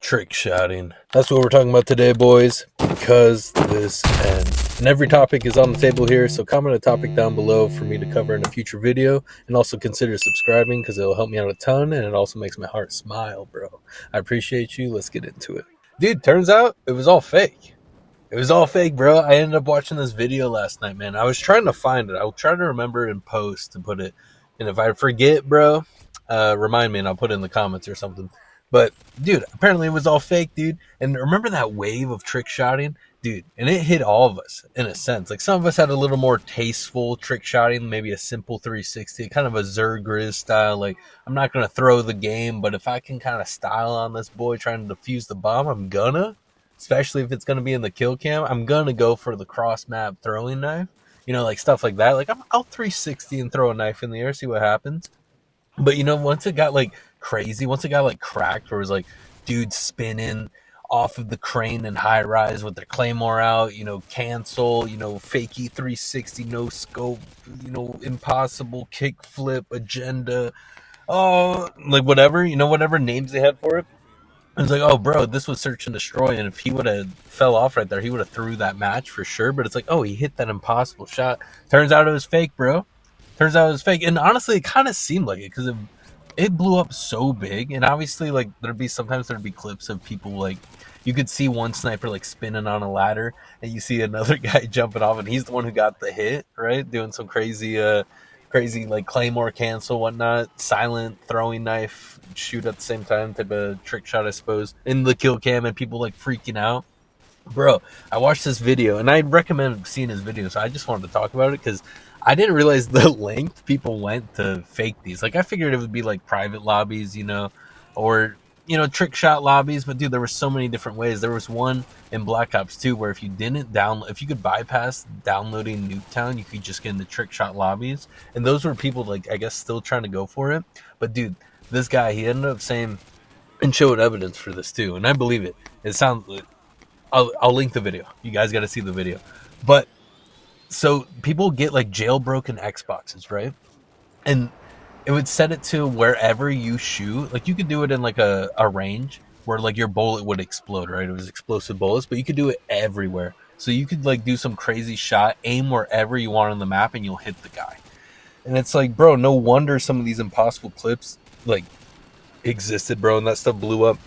trick shotting. That's what we're talking about today, boys, because this and every topic is on the table here. So comment a topic down below for me to cover in a future video, and also consider subscribing because it'll help me out a ton, and it also makes my heart smile, bro. I appreciate you. Let's get into it. Dude, turns out it was all fake. It was all fake, bro. I ended up watching this video last night, man. I was trying to find it. I'll try to remember in post to put it. And if I forget, bro, remind me and I'll put it in the comments or something. But, dude, apparently it was all fake, dude. And remember that wave of trick shotting? Dude, and it hit all of us in a sense. Like, some of us had a little more tasteful trick shotting, maybe a simple 360, kind of a Zergriz style. Like, I'm not going to throw the game, but if I can kind of style on this boy trying to defuse the bomb, I'm gonna. Especially if it's going to be in the kill cam, I'm going to go for the cross map throwing knife. You know, like stuff like that. Like, I'll 360 and throw a knife in the air, see what happens. But, you know, once it got, like, crazy, once it got, like, cracked, where it was, like, dudes spinning off of the crane and high rise with their claymore out, you know, cancel, you know, fakey 360, no scope, you know, impossible, kick flip, agenda, oh, like, whatever, you know, whatever names they had for it. I was like, oh, bro, this was search and destroy, and if he would have fell off right there, he would have threw that match for sure. But it's like, oh, he hit that impossible shot. Turns out it was fake, bro. Turns out it was fake. And honestly, it kind of seemed like it because it blew up so big. And obviously, like, there'd be clips of people, like, you could see one sniper, like, spinning on a ladder, and you see another guy jumping off, and he's the one who got the hit, right? Doing some crazy like claymore cancel, whatnot, silent throwing knife, shoot at the same time type of trick shot, I suppose, in the kill cam, and people like freaking out. Bro, I watched this video, and I recommend seeing his video, so I just wanted to talk about it because I didn't realize the length people went to fake these. Like, I figured it would be like private lobbies, you know, or, you know, trick shot lobbies, but dude, there were so many different ways. There was one in Black Ops 2 where if you could bypass downloading Nuketown, you could just get into trick shot lobbies, and those were people, like, I guess, still trying to go for it. But dude, this guy, he ended up saying and showed evidence for this too, and I believe it. It sounds, I'll link the video. You guys got to see the video. But so people get like jailbroken Xboxes, right? And it would set it to wherever you shoot. Like, you could do it in like a range where like your bullet would explode, right? It was explosive bullets, but you could do it everywhere. So you could like do some crazy shot, aim wherever you want on the map, and you'll hit the guy. And it's like, bro, no wonder some of these impossible clips like existed, bro, and that stuff blew up.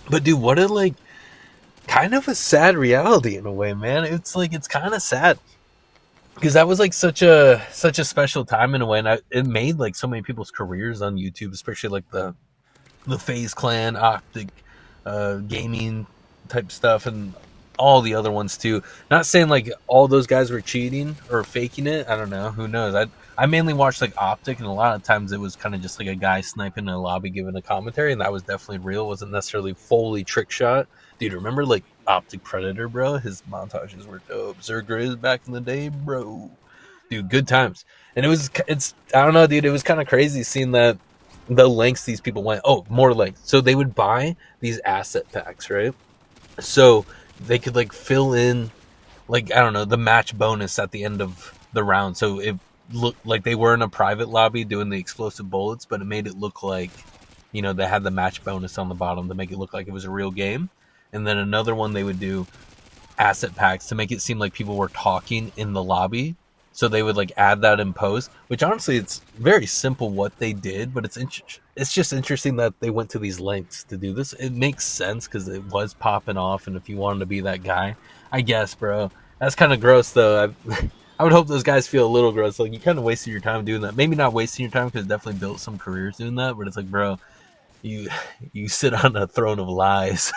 But dude, what a like kind of a sad reality in a way, man. It's like, it's kind of sad because that was like such a special time in a way, and it made like so many people's careers on YouTube, especially like the FaZe Clan, Optic, gaming type stuff, and all the other ones too. Not saying like all those guys were cheating or faking it. I don't know. Who knows? I mainly watched like Optic, and a lot of times it was kind of just like a guy sniping in a lobby giving a commentary, and that was definitely real. It wasn't necessarily fully trick shot. Dude, remember like Optic Predator, bro? His montages were dope. Zergriz back in the day, bro. Dude, good times. And it's I don't know, dude. It was kind of crazy seeing that the lengths these people went. Oh, more lengths. So they would buy these asset packs, right? So they could like fill in, like, I don't know, the match bonus at the end of the round. So it looked like they were in a private lobby doing the explosive bullets, but it made it look like, you know, they had the match bonus on the bottom to make it look like it was a real game. And then another one, they would do asset packs to make it seem like people were talking in the lobby. So they would like add that in post, which honestly, it's very simple what they did, but it's just interesting that they went to these lengths to do this. It makes sense because it was popping off, and if you wanted to be that guy, I guess, bro. That's kind of gross, though. I would hope those guys feel a little gross. Like, you kind of wasted your time doing that. Maybe not wasting your time because it definitely built some careers doing that, but it's like, bro, you sit on a throne of lies.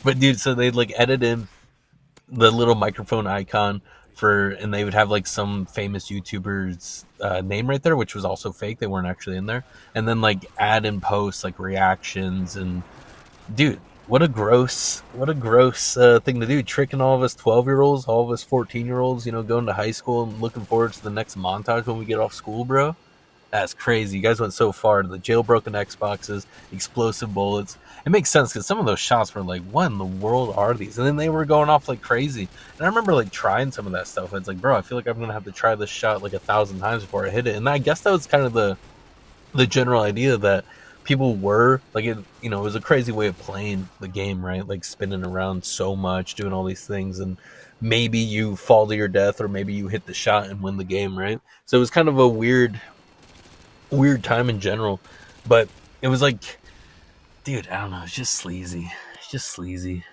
But dude, so they'd like edit in the little microphone icon and they would have like some famous YouTuber's name right there, which was also fake. They weren't actually in there. And then like add in posts like reactions, and dude, what a gross thing to do. Tricking all of us 12-year-olds, all of us 14-year-olds, you know, going to high school and looking forward to the next montage when we get off school, bro. That's crazy. You guys went so far to the jailbroken Xboxes, explosive bullets. It makes sense because some of those shots were like, what in the world are these? And then they were going off like crazy. And I remember like trying some of that stuff. And it's like, bro, I feel like I'm going to have to try this shot like 1,000 times before I hit it. And I guess that was kind of the general idea, that people were like, it, you know, it was a crazy way of playing the game, right? Like spinning around so much, doing all these things, and maybe you fall to your death, or maybe you hit the shot and win the game, right? So it was kind of a weird time in general, but it was like, dude, I don't know, it's just sleazy. It's just sleazy.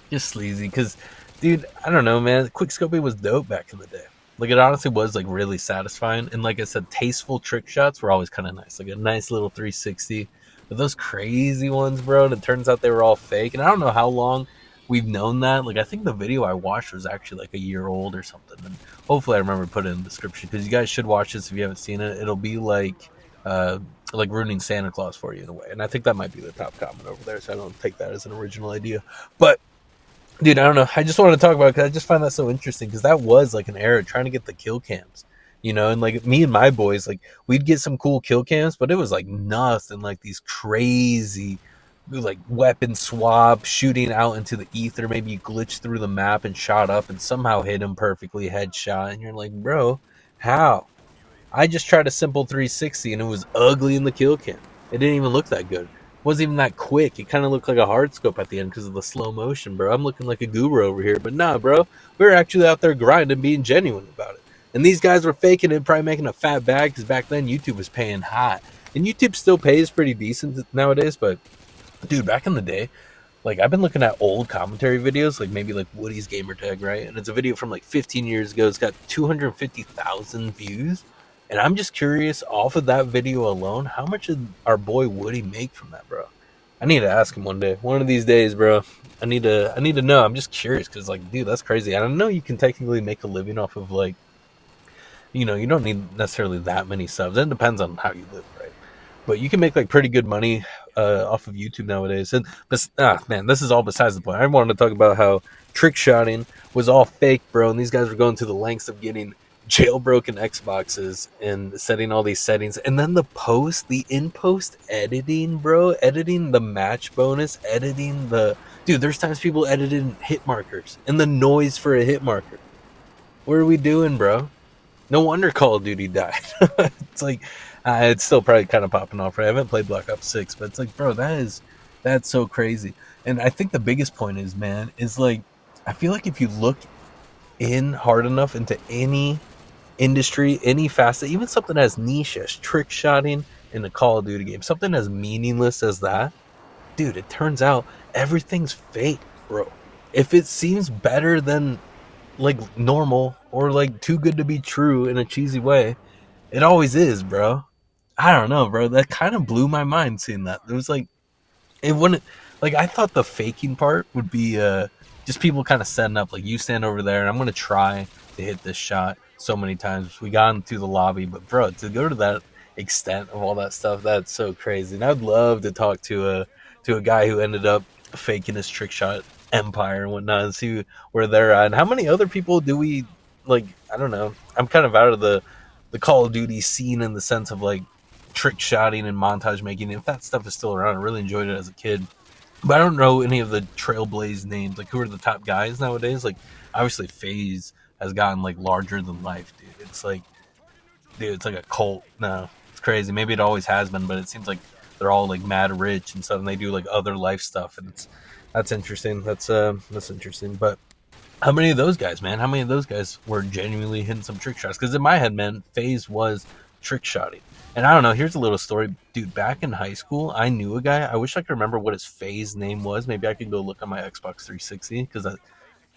Just sleazy, because, dude, I don't know, man. Quickscoping was dope back in the day. Like, it honestly was, like, really satisfying. And like I said, tasteful trick shots were always kind of nice. Like, a nice little 360. But those crazy ones, bro, and it turns out they were all fake. And I don't know how long we've known that. Like, I think the video I watched was actually, like, a year old or something. And hopefully I remember to put it in the description, because you guys should watch this if you haven't seen it. It'll be uh, like ruining Santa Claus for you in a way. And I think that might be the top comment over there, so I don't take that as an original idea. But dude, I don't know. I just wanted to talk about it because I just find that so interesting, because that was like an era trying to get the kill cams, you know, and like me and my boys, like we'd get some cool kill cams, but it was like nothing like these crazy like weapon swap shooting out into the ether. Maybe you glitched through the map and shot up and somehow hit him perfectly headshot, and you're like, bro, how? I just tried a simple 360 and it was ugly in the kill cam. It didn't even look that good. It wasn't even that quick. It kind of looked like a hard scope at the end because of the slow motion, bro. I'm looking like a guru over here, but nah, bro. We were actually out there grinding, being genuine about it. And these guys were faking it, probably making a fat bag, because back then YouTube was paying hot. And YouTube still pays pretty decent nowadays, but dude, back in the day, like I've been looking at old commentary videos, like maybe like Woody's gamer tag, right? And it's a video from like 15 years ago. It's got 250,000 views. And I'm just curious, off of that video alone, how much did our boy Woody make from that, bro? I need to ask him one day. One of these days, bro. I need to know. I'm just curious, because like, dude, that's crazy. I don't know, you can technically make a living off of like, you know, you don't need necessarily that many subs. It depends on how you live, right? But you can make like pretty good money off of YouTube nowadays. And man, this is all besides the point. I wanted to talk about how trick shotting was all fake, bro, and these guys were going to the lengths of getting jailbroken Xboxes and setting all these settings, and then the in-post editing, bro, editing the match bonus, editing the dude. There's times people edited hit markers and the noise for a hit marker. What are we doing, bro? No wonder Call of Duty died. It's like, it's still probably kind of popping off, right? I haven't played Black Ops 6, but it's like, bro, that's so crazy. And I think the biggest point is, man, is like, I feel like if you look in hard enough into any industry, any facet, even something as niche as trick shotting in a Call of Duty game, something as meaningless as that, dude, it turns out everything's fake, bro. If it seems better than like normal, or like too good to be true in a cheesy way, it always is, bro. I don't know, bro. That kind of blew my mind seeing that. It was like, it wouldn't, like, I thought the faking part would be just people kind of setting up, like, you stand over there and I'm gonna try to hit this shot so many times. We got into the lobby, but bro, to go to that extent of all that stuff, that's so crazy. And I'd love to talk to a guy who ended up faking his trick shot empire and whatnot, and see where they're at. And how many other people do we, like, I don't know. I'm kind of out of the Call of Duty scene in the sense of like trick shotting and montage making. If that stuff is still around, I really enjoyed it as a kid. But I don't know any of the Trailblaze names. Like, who are the top guys nowadays? Like, obviously FaZe has gotten like larger than life, dude. It's like, dude, it's like a cult. No, it's crazy. Maybe it always has been, but it seems like they're all like mad rich and stuff, and they do like other life stuff, and that's interesting. That's interesting. But how many of those guys, man? How many of those guys were genuinely hitting some trick shots? Because in my head, man, FaZe was trick shotting. And I don't know. Here's a little story, dude. Back in high school, I knew a guy. I wish I could remember what his FaZe name was. Maybe I could go look on my Xbox 360, because I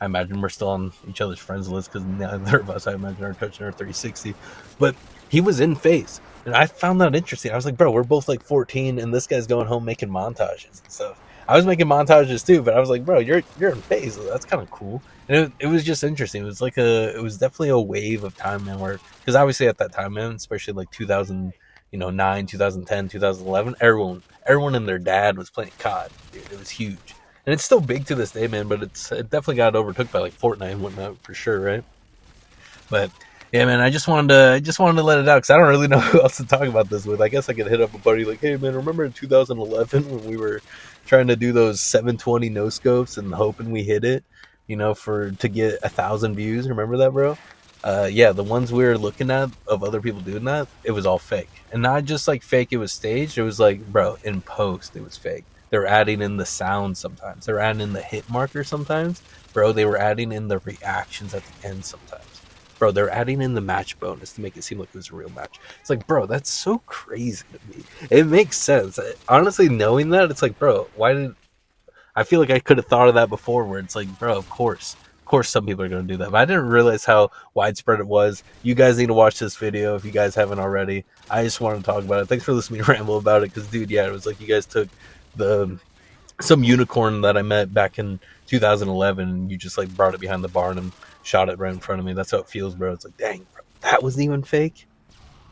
imagine we're still on each other's friends list, because neither of us, I imagine, are touching our 360. But he was in FaZe, and I found that interesting. I was like, bro, we're both like 14, and this guy's going home making montages and stuff. I was making montages too, but I was like, bro, you're in FaZe. That's kind of cool. And it was just interesting. It was definitely a wave of time, man. Where, because obviously at that time, man, especially like 2000, 9, 2010, 2011, everyone and their dad was playing COD. Dude, it was huge. And it's still big to this day, man, but it definitely got overtook by like Fortnite and whatnot, for sure, right? But yeah, man, I just wanted to let it out, because I don't really know who else to talk about this with. I guess I could hit up a buddy like, hey man, remember in 2011 when we were trying to do those 720 no scopes and hoping we hit it, for to get 1,000 views? Remember that, bro? yeah, the ones we were looking at of other people doing that, it was all fake. And not just like fake, it was staged. It was like, bro, in post, it was fake. They're adding in the sound sometimes. They're adding in the hit marker sometimes. Bro, they were adding in the reactions at the end sometimes. Bro, they're adding in the match bonus to make it seem like it was a real match. It's like, bro, that's so crazy to me. It makes sense. Honestly, knowing that, it's like, bro, why did I feel like I could have thought of that before where it's like, bro, of course some people are going to do that. But I didn't realize how widespread it was. You guys need to watch this video if you guys haven't already. I just wanted to talk about it. Thanks for listening to me ramble about it because, dude, yeah, it was like you guys took the some unicorn that I met back in 2011 and you just like brought it behind the barn and shot it right in front of me. That's how it feels, bro. It's like, dang, bro, that wasn't even fake.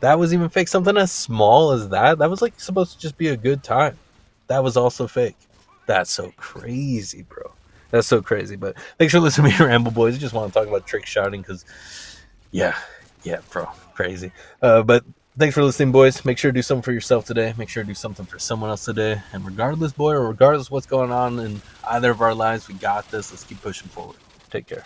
That was even fake. Something as small as that. That was like supposed to just be a good time. That was also fake. That's so crazy, bro. That's so crazy. But thanks for listening to me ramble, boys. I just want to talk about trick shotting because, yeah, bro, crazy. But thanks for listening, boys. Make sure to do something for yourself today. Make sure to do something for someone else today. And regardless, boy, or regardless what's going on in either of our lives, we got this. Let's keep pushing forward. Take care.